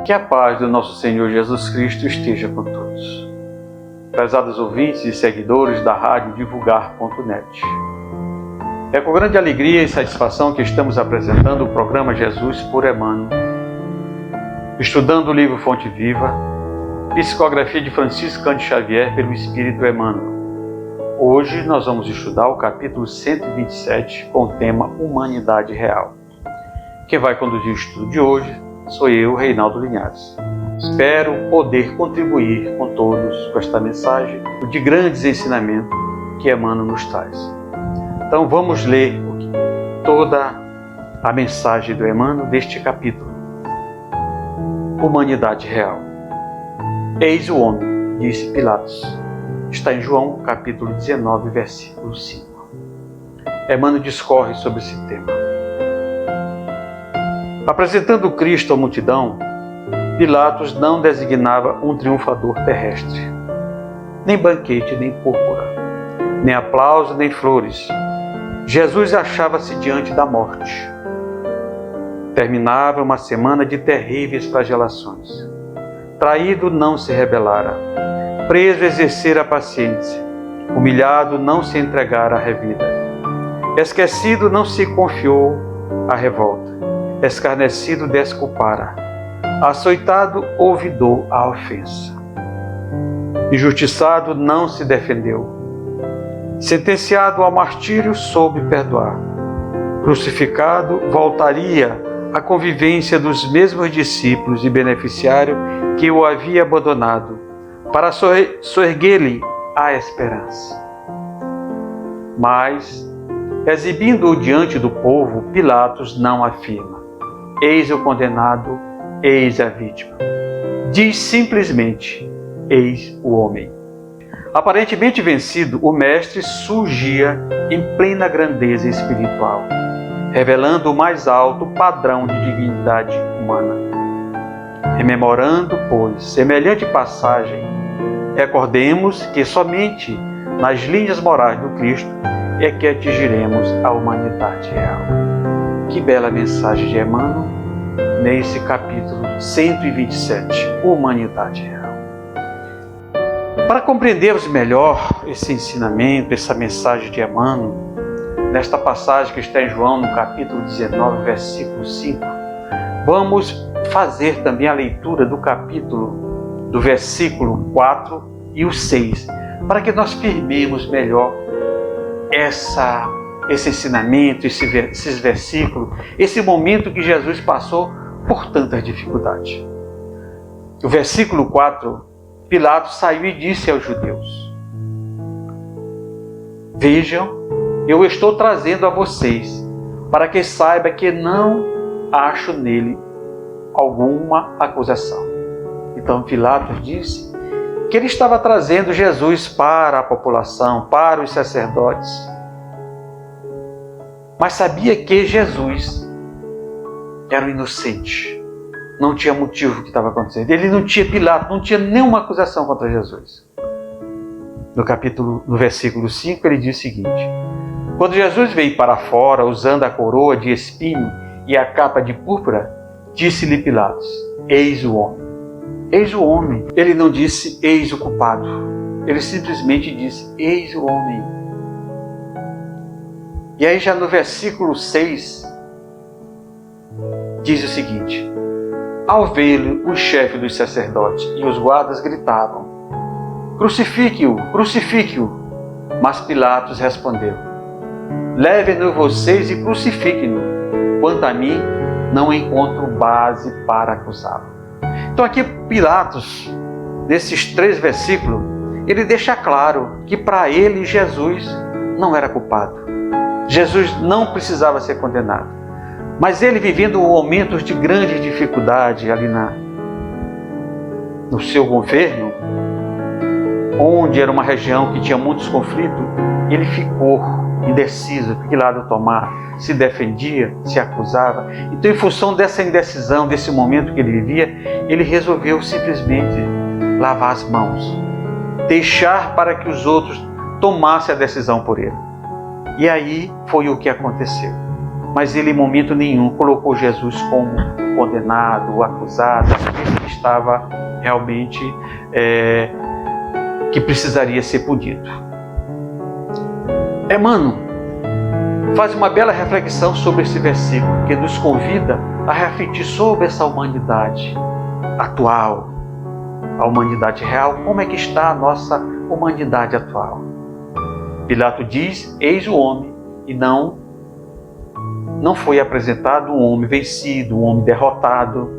Que a paz do nosso Senhor Jesus Cristo esteja com todos. Prezados ouvintes e seguidores da Rádio Divulgar.net. É com grande alegria e satisfação que estamos apresentando o programa Jesus por Emmanuel, estudando o livro Fonte Viva, psicografia de Francisco Cândido Xavier pelo Espírito Emmanuel. Hoje nós vamos estudar o capítulo 127 com o tema Humanidade Real. Quem vai conduzir o estudo de hoje sou eu, Reinaldo Linhares. Espero poder contribuir com todos com esta mensagem de grandes ensinamentos que Emmanuel nos traz. Então vamos ler toda a mensagem do Emmanuel deste capítulo. Humanidade Real. Eis o homem, disse Pilatos. Está em João, capítulo 19, versículo 5. Emmanuel discorre sobre esse tema. Apresentando Cristo à multidão, Pilatos não designava um triunfador terrestre, nem banquete, nem púrpura, nem aplauso, nem flores. Jesus achava-se diante da morte. Terminava uma semana de terríveis flagelações. Traído, não se rebelara. Preso, exercera a paciência. Humilhado, não se entregara à revida. Esquecido, não se confiou à revolta. Escarnecido, desculpara. Açoitado, olvidou a ofensa. Injustiçado, não se defendeu. Sentenciado ao martírio, soube perdoar. Crucificado, voltaria à convivência dos mesmos discípulos e beneficiário que o havia abandonado, para soerguer-lhe a esperança. Mas, exibindo-o diante do povo, Pilatos não afirma: eis o condenado, eis a vítima. Diz simplesmente: eis o homem. Aparentemente vencido, o mestre surgia em plena grandeza espiritual, revelando o mais alto padrão de dignidade humana. Rememorando, pois, semelhante passagem, recordemos que somente nas linhas morais do Cristo é que atingiremos a humanidade real. Que bela mensagem de Emmanuel nesse capítulo 127, Humanidade Real. Para compreendermos melhor esse ensinamento, essa mensagem de Emmanuel, nesta passagem que está em João, no capítulo 19, versículo 5, vamos fazer também a leitura do capítulo, do versículo 4 e o 6, para que nós firmemos melhor esse ensinamento, esses versículos, esse momento que Jesus passou por tantas dificuldades. O versículo 4, Pilatos saiu e disse aos judeus: vejam, eu estou trazendo a vocês, para que saiba que não acho nele alguma acusação. Então Pilatos disse que ele estava trazendo Jesus para a população, para os sacerdotes. Mas sabia que Jesus era um inocente. Não tinha motivo que estava acontecendo. Ele não tinha Pilatos, não tinha nenhuma acusação contra Jesus. No versículo 5, ele diz o seguinte: quando Jesus veio para fora, usando a coroa de espinho e a capa de púrpura, disse-lhe Pilatos: eis o homem. Eis o homem. Ele não disse eis o culpado. Ele simplesmente disse eis o homem. E aí já no versículo 6 diz o seguinte: ao vê-lo, o chefe dos sacerdotes e os guardas gritavam: crucifique-o, crucifique-o. Mas Pilatos respondeu: levem-no vocês e crucifiquem-no. Quanto a mim, não encontro base para acusá-lo. Então aqui Pilatos, nesses 3 versículos, ele deixa claro que para ele Jesus não era culpado. Jesus não precisava ser condenado. Mas ele, vivendo momentos de grande dificuldade ali no seu governo, onde era uma região que tinha muitos conflitos, ele ficou indeciso, que lado tomar, se defendia, se acusava. Então, em função dessa indecisão, desse momento que ele vivia, ele resolveu simplesmente lavar as mãos, deixar para que os outros tomassem a decisão por ele. E aí foi o que aconteceu. Mas ele, em momento nenhum, colocou Jesus como condenado ou acusado, ele estava realmente que precisaria ser punido. Emmanuel faz uma bela reflexão sobre esse versículo, que nos convida a refletir sobre essa humanidade atual, a humanidade real. Como é que está a nossa humanidade atual? Pilato diz: eis o homem, e não foi apresentado um homem vencido, um homem derrotado.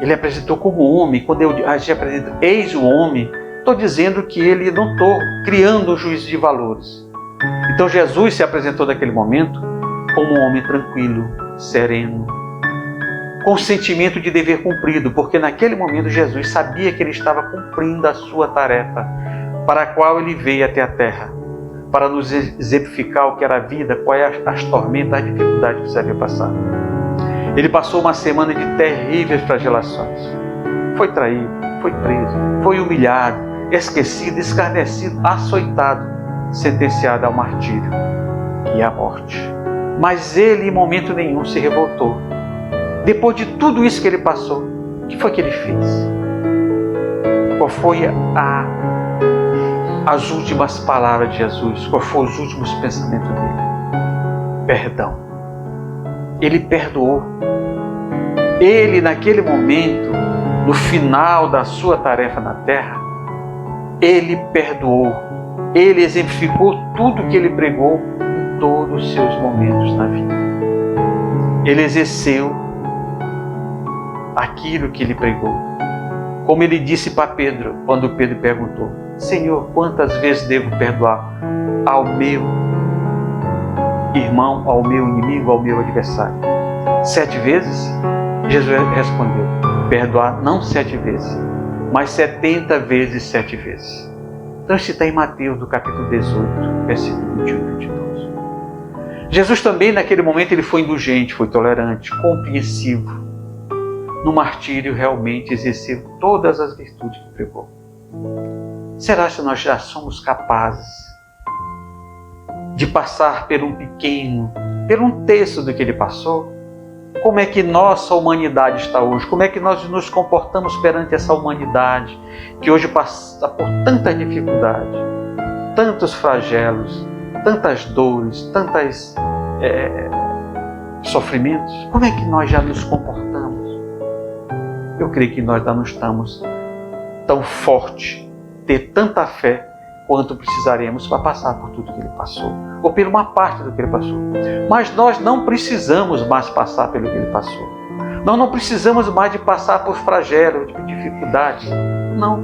Ele apresentou como homem. Quando a gente apresenta eis o homem, estou dizendo que ele não estou criando um juízo de valores. Então Jesus se apresentou naquele momento como um homem tranquilo, sereno, com sentimento de dever cumprido, porque naquele momento Jesus sabia que ele estava cumprindo a sua tarefa, para a qual ele veio até a terra, para nos exemplificar o que era a vida, quais as tormentas, as dificuldades que precisaria passar. Ele passou uma semana de terríveis flagelações. Foi traído, foi preso, foi humilhado, esquecido, escarnecido, açoitado, sentenciado ao martírio e à morte. Mas ele em momento nenhum se revoltou. Depois de tudo isso que ele passou, o que foi que ele fez? Qual foi as últimas palavras de Jesus? Qual foram os últimos pensamentos dele? Perdão. Ele perdoou. Ele, naquele momento, no final da sua tarefa na terra, ele perdoou. Ele exemplificou tudo que ele pregou em todos os seus momentos na vida. Ele exerceu aquilo que ele pregou. Como ele disse para Pedro, quando Pedro perguntou: Senhor, quantas vezes devo perdoar ao meu irmão, ao meu inimigo, ao meu adversário? 7 vezes? Jesus respondeu: perdoar não 7 vezes, mas 70 vezes 7 vezes. Então isso está em Mateus, do capítulo 18, versículo 21 e 22. Jesus também, naquele momento, ele foi indulgente, foi tolerante, compreensivo. No martírio, realmente exerceu todas as virtudes que pregou. Será que nós já somos capazes de passar por um terço do que ele passou? Como é que nossa humanidade está hoje? Como é que nós nos comportamos perante essa humanidade que hoje passa por tantas dificuldades, tantos flagelos, tantas dores, tantos sofrimentos? Como é que nós já nos comportamos? Eu creio que nós já não estamos tão fortes, ter tanta fé quanto precisaremos para passar por tudo que ele passou, ou por uma parte do que ele passou. Mas nós não precisamos mais passar pelo que ele passou. Nós não precisamos mais de passar por flagelos, de dificuldades. Não.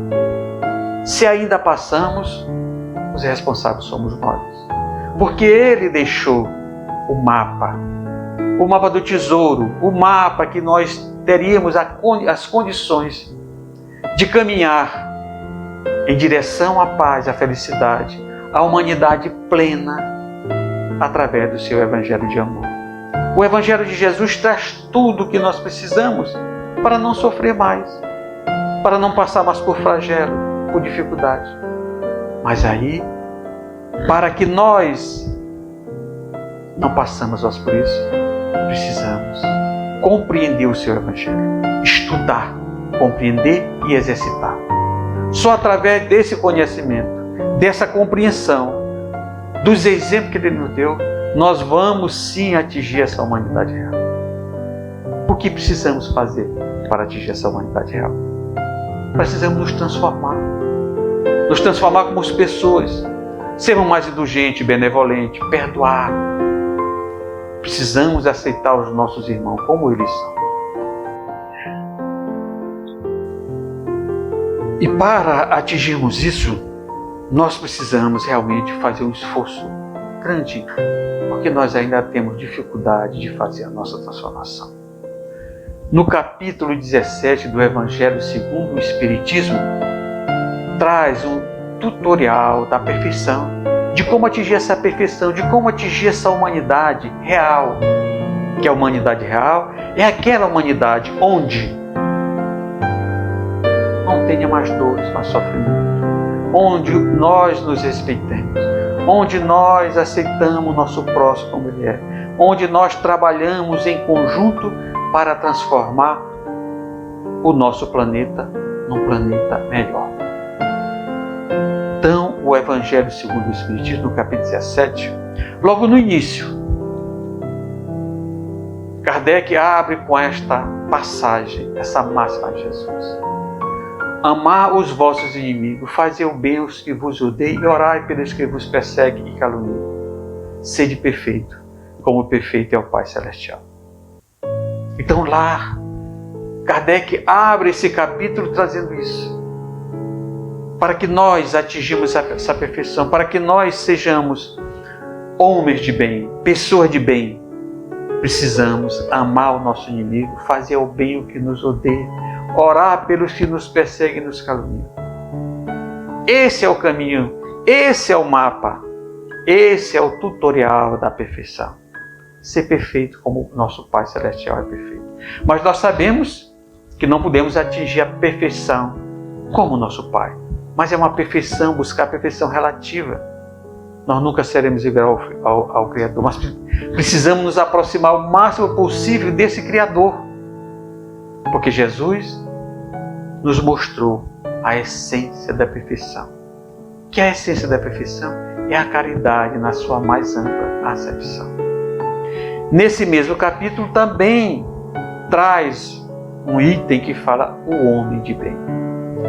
Se ainda passamos, os responsáveis somos nós. Porque ele deixou o mapa do tesouro, o mapa que nós teríamos as condições de caminhar em direção à paz, à felicidade, à humanidade plena, através do seu Evangelho de amor. O Evangelho de Jesus traz tudo o que nós precisamos para não sofrer mais, para não passar mais por flagelo, por dificuldade. Mas aí, para que nós não passemos mais por isso, precisamos compreender o seu Evangelho, estudar, compreender e exercitar. Só através desse conhecimento, dessa compreensão, dos exemplos que ele nos deu, nós vamos sim atingir essa humanidade real. O que precisamos fazer para atingir essa humanidade real? Precisamos nos transformar como pessoas, sermos mais indulgentes, benevolentes, perdoar. Precisamos aceitar os nossos irmãos como eles são. E para atingirmos isso, nós precisamos realmente fazer um esforço grande, porque nós ainda temos dificuldade de fazer a nossa transformação. No capítulo 17 do Evangelho segundo o Espiritismo, traz um tutorial da perfeição, de como atingir essa perfeição, de como atingir essa humanidade real. Que a humanidade real é aquela humanidade onde não tenha mais dores, mais sofrimentos, onde nós nos respeitemos, onde nós aceitamos o nosso próximo como ele é, onde nós trabalhamos em conjunto para transformar o nosso planeta num planeta melhor. Então, o Evangelho segundo o Espiritismo, no capítulo 17, logo no início, Kardec abre com esta passagem, essa máxima de Jesus. Amar os vossos inimigos, fazei o bem aos que vos odeiam e orai pelos que vos perseguem e caluniam. Sede perfeito, como perfeito é o Pai Celestial. Então lá, Kardec abre esse capítulo trazendo isso. Para que nós atingimos essa perfeição, para que nós sejamos homens de bem, pessoas de bem, precisamos amar o nosso inimigo, fazer o bem o que nos odeia, orar pelos que nos perseguem e nos caluniam. Esse é o caminho, esse é o mapa, esse é o tutorial da perfeição. Ser perfeito como nosso Pai Celestial é perfeito. Mas nós sabemos que não podemos atingir a perfeição como nosso Pai. Mas é uma perfeição, buscar a perfeição relativa. Nós nunca seremos igual ao Criador, mas precisamos nos aproximar o máximo possível desse Criador. Porque Jesus nos mostrou a essência da perfeição. Que a essência da perfeição é a caridade na sua mais ampla acepção. Nesse mesmo capítulo também traz um item que fala o homem de bem.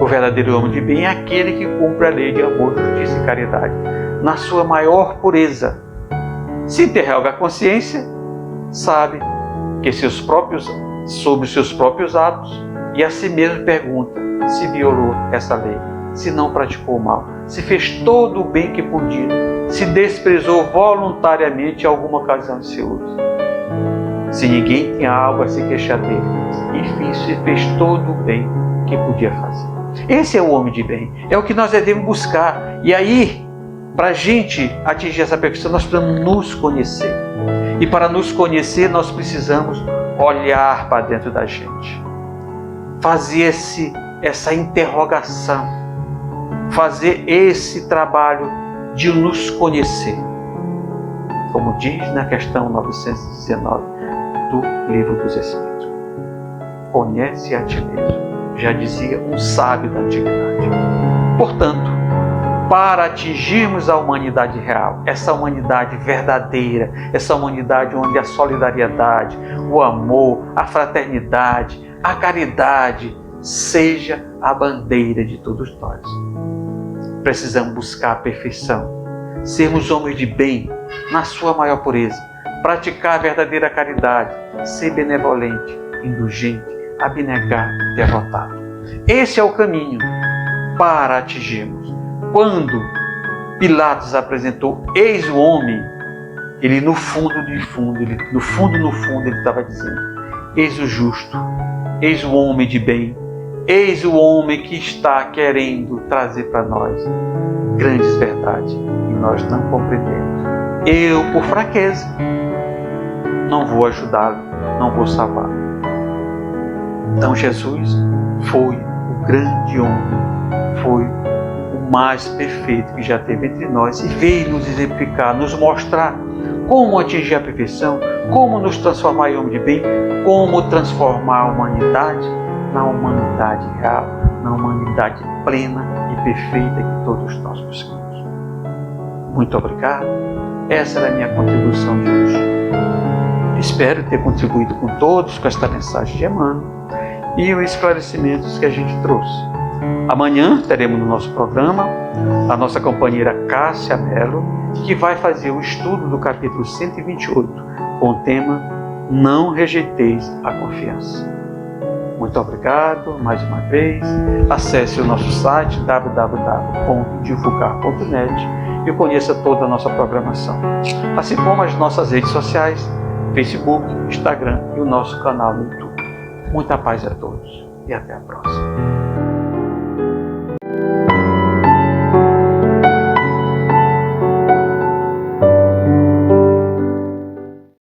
O verdadeiro homem de bem é aquele que cumpre a lei de amor, justiça e caridade na sua maior pureza. Se interroga a consciência, sabe que sobre seus próprios atos e a si mesmo pergunta se violou essa lei, se não praticou o mal, se fez todo o bem que podia, se desprezou voluntariamente alguma ocasião de seu uso. Se ninguém tinha algo a se queixar dele, enfim, se fez todo o bem que podia fazer. Esse é o homem de bem, é o que nós devemos buscar. E aí, para a gente atingir essa perfeição, nós precisamos nos conhecer. E para nos conhecer, nós precisamos olhar para dentro da gente. Fazer essa interrogação. Fazer esse trabalho de nos conhecer. Como diz na questão 919 do Livro dos Espíritos. Conhece a ti mesmo, já dizia um sábio da antiguidade. Portanto, para atingirmos a humanidade real, essa humanidade verdadeira, essa humanidade onde a solidariedade, o amor, a fraternidade, a caridade seja a bandeira de todos nós. Precisamos buscar a perfeição, sermos homens de bem na sua maior pureza, praticar a verdadeira caridade, ser benevolente, indulgente, abnegar, derrotado. Esse é o caminho para atingirmos. Quando Pilatos apresentou eis o homem, ele no fundo, ele estava dizendo: eis o justo, eis o homem de bem, eis o homem que está querendo trazer para nós grandes verdades e nós não compreendemos. Eu, por fraqueza, não vou ajudá-lo, não vou salvá-lo. Então Jesus foi o grande homem, foi o mais perfeito que já teve entre nós e veio nos exemplificar, nos mostrar como atingir a perfeição, como nos transformar em homem de bem, como transformar a humanidade na humanidade real, na humanidade plena e perfeita que todos nós buscamos. Muito obrigado. Essa era a minha contribuição de hoje. Espero ter contribuído com todos com esta mensagem de Emmanuel e os esclarecimentos que a gente trouxe. Amanhã teremos no nosso programa a nossa companheira Cássia Mello, que vai fazer o estudo do capítulo 128, com o tema Não Rejeiteis a Confiança. Muito obrigado mais uma vez. Acesse o nosso site www.divulgar.net e conheça toda a nossa programação, assim como as nossas redes sociais, Facebook, Instagram e o nosso canal no YouTube. Muita paz a todos e até a próxima.